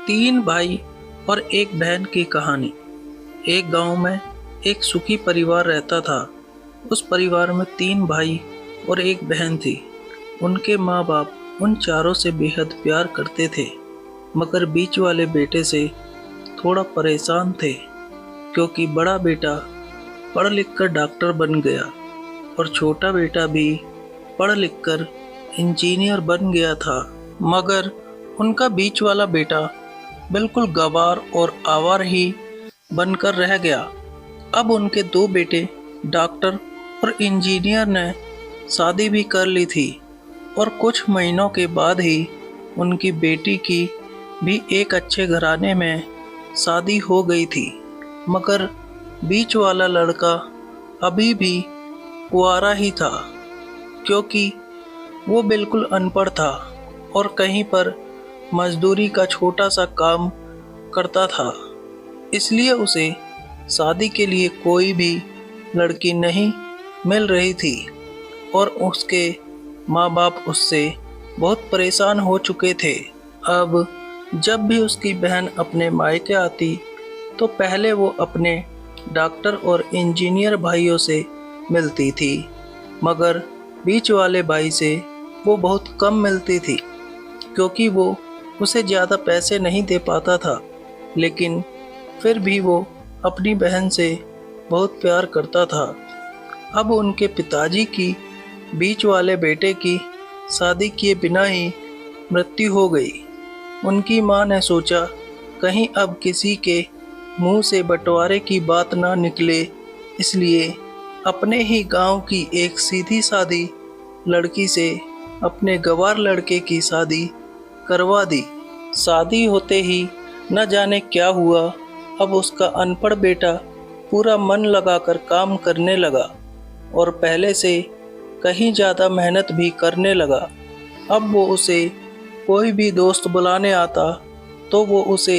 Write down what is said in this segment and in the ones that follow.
तीन भाई और एक बहन की कहानी। एक गांव में एक सुखी परिवार रहता था। उस परिवार में तीन भाई और एक बहन थी। उनके माँ बाप उन चारों से बेहद प्यार करते थे, मगर बीच वाले बेटे से थोड़ा परेशान थे, क्योंकि बड़ा बेटा पढ़ लिख कर डॉक्टर बन गया और छोटा बेटा भी पढ़ लिख कर इंजीनियर बन गया था। मगर उनका बीच वाला बेटा बिल्कुल गंवार और आवार ही बनकर रह गया। अब उनके दो बेटे डॉक्टर और इंजीनियर ने शादी भी कर ली थी और कुछ महीनों के बाद ही उनकी बेटी की भी एक अच्छे घराने में शादी हो गई थी। मगर बीच वाला लड़का अभी भी कुंवारा ही था, क्योंकि वो बिल्कुल अनपढ़ था और कहीं पर मजदूरी का छोटा सा काम करता था। इसलिए उसे शादी के लिए कोई भी लड़की नहीं मिल रही थी और उसके माँ बाप उससे बहुत परेशान हो चुके थे। अब जब भी उसकी बहन अपने मायके आती तो पहले वो अपने डॉक्टर और इंजीनियर भाइयों से मिलती थी, मगर बीच वाले भाई से वो बहुत कम मिलती थी, क्योंकि वो उसे ज़्यादा पैसे नहीं दे पाता था। लेकिन फिर भी वो अपनी बहन से बहुत प्यार करता था। अब उनके पिताजी की बीच वाले बेटे की शादी किए बिना ही मृत्यु हो गई। उनकी माँ ने सोचा कहीं अब किसी के मुंह से बंटवारे की बात ना निकले, इसलिए अपने ही गांव की एक सीधी सादी लड़की से अपने गंवार लड़के की शादी करवा दी। शादी होते ही न जाने क्या हुआ, अब उसका अनपढ़ बेटा पूरा मन लगाकर काम करने लगा और पहले से कहीं ज़्यादा मेहनत भी करने लगा। अब वो उसे कोई भी दोस्त बुलाने आता तो वो उसे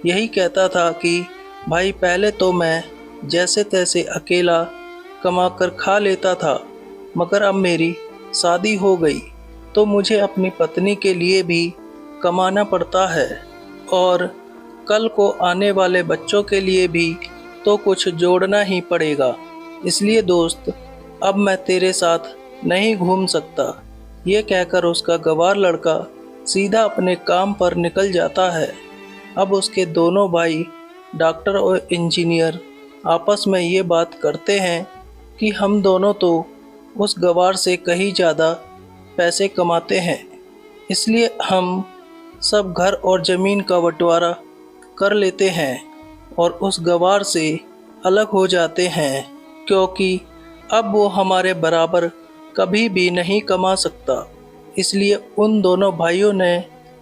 यही कहता था कि भाई पहले तो मैं जैसे तैसे अकेला कमाकर खा लेता था, मगर अब मेरी शादी हो गई तो मुझे अपनी पत्नी के लिए भी कमाना पड़ता है और कल को आने वाले बच्चों के लिए भी तो कुछ जोड़ना ही पड़ेगा। इसलिए दोस्त, अब मैं तेरे साथ नहीं घूम सकता। ये कहकर उसका गंवार लड़का सीधा अपने काम पर निकल जाता है। अब उसके दोनों भाई डॉक्टर और इंजीनियर आपस में ये बात करते हैं कि हम दोनों तो उस गंवार से कहीं ज़्यादा पैसे कमाते हैं, इसलिए हम सब घर और ज़मीन का बंटवारा कर लेते हैं और उस गंवार से अलग हो जाते हैं, क्योंकि अब वो हमारे बराबर कभी भी नहीं कमा सकता। इसलिए उन दोनों भाइयों ने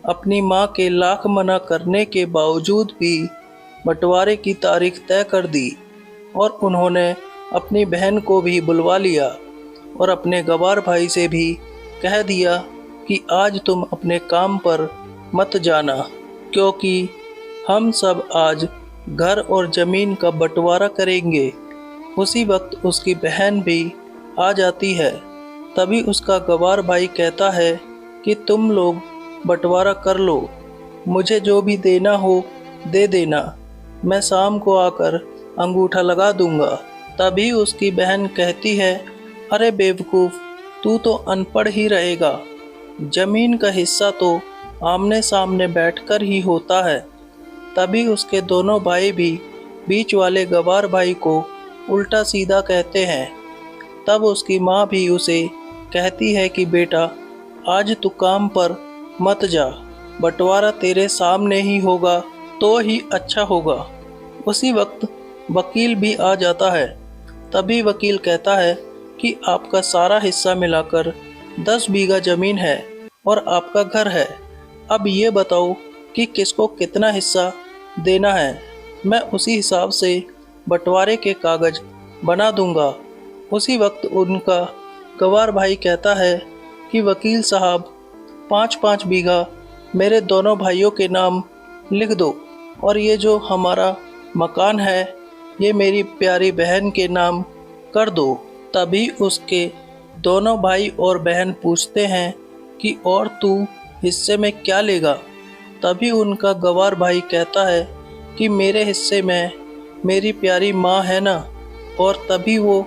अपनी माँ के लाख मना करने के बावजूद भी बंटवारे की तारीख तय कर दी और उन्होंने अपनी बहन को भी बुलवा लिया और अपने गंवार भाई से भी कह दिया कि आज तुम अपने काम पर मत जाना, क्योंकि हम सब आज घर और ज़मीन का बंटवारा करेंगे। उसी वक्त उसकी बहन भी आ जाती है। तभी उसका गंवार भाई कहता है कि तुम लोग बंटवारा कर लो, मुझे जो भी देना हो दे देना, मैं शाम को आकर अंगूठा लगा दूंगा। तभी उसकी बहन कहती है, अरे बेवकूफ़, तू तो अनपढ़ ही रहेगा, ज़मीन का हिस्सा तो आमने सामने बैठकर ही होता है। तभी उसके दोनों भाई भी बीच वाले गंवार भाई को उल्टा सीधा कहते हैं। तब उसकी माँ भी उसे कहती है कि बेटा, आज तू काम पर मत जा, बंटवारा तेरे सामने ही होगा तो ही अच्छा होगा। उसी वक्त वकील भी आ जाता है। तभी वकील कहता है कि आपका सारा हिस्सा मिलाकर 10 बीघा ज़मीन है और आपका घर है। अब ये बताओ कि किसको कितना हिस्सा देना है, मैं उसी हिसाब से बंटवारे के कागज़ बना दूंगा। उसी वक्त उनका गंवार भाई कहता है कि वकील साहब, 5-5 बीघा मेरे दोनों भाइयों के नाम लिख दो और ये जो हमारा मकान है ये मेरी प्यारी बहन के नाम कर दो। तभी उसके दोनों भाई और बहन पूछते हैं कि और तू हिस्से में क्या लेगा। तभी उनका गवार भाई कहता है कि मेरे हिस्से में मेरी प्यारी माँ है ना। और तभी वो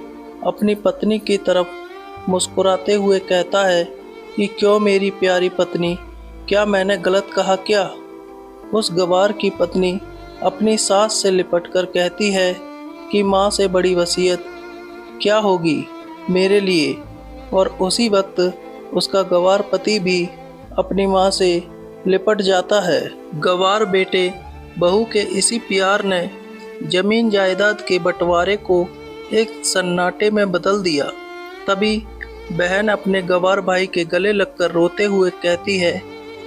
अपनी पत्नी की तरफ मुस्कुराते हुए कहता है कि क्यों मेरी प्यारी पत्नी, क्या मैंने गलत कहा क्या? उस गवार की पत्नी अपनी सास से लिपटकर कहती है कि माँ से बड़ी वसीयत क्या होगी मेरे लिए। और उसी वक्त उसका गवार पति भी अपनी माँ से लिपट जाता है। गवार बेटे बहू के इसी प्यार ने जमीन जायदाद के बंटवारे को एक सन्नाटे में बदल दिया। तभी बहन अपने गवार भाई के गले लगकर रोते हुए कहती है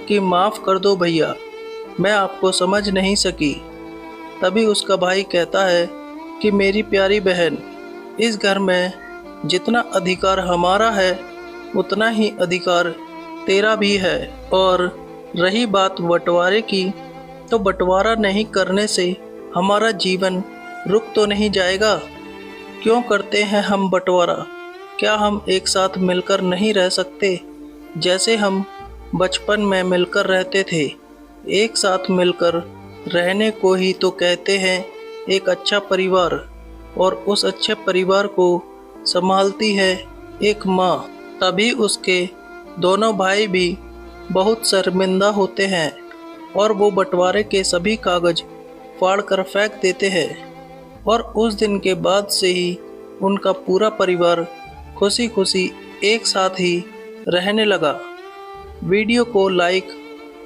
कि माफ़ कर दो भैया, मैं आपको समझ नहीं सकी। तभी उसका भाई कहता है कि मेरी प्यारी बहन, इस घर में जितना अधिकार हमारा है उतना ही अधिकार तेरा भी है। और रही बात बंटवारे की, तो बंटवारा नहीं करने से हमारा जीवन रुक तो नहीं जाएगा। क्यों करते हैं हम बंटवारा? क्या हम एक साथ मिलकर नहीं रह सकते, जैसे हम बचपन में मिलकर रहते थे? एक साथ मिलकर रहने को ही तो कहते हैं एक अच्छा परिवार, और उस अच्छे परिवार को संभालती है एक माँ। तभी उसके दोनों भाई भी बहुत शर्मिंदा होते हैं और वो बंटवारे के सभी कागज फाड़ कर फेंक देते हैं। और उस दिन के बाद से ही उनका पूरा परिवार खुशी खुशी एक साथ ही रहने लगा। वीडियो को लाइक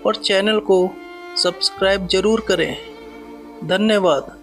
और चैनल को सब्सक्राइब जरूर करें। धन्यवाद।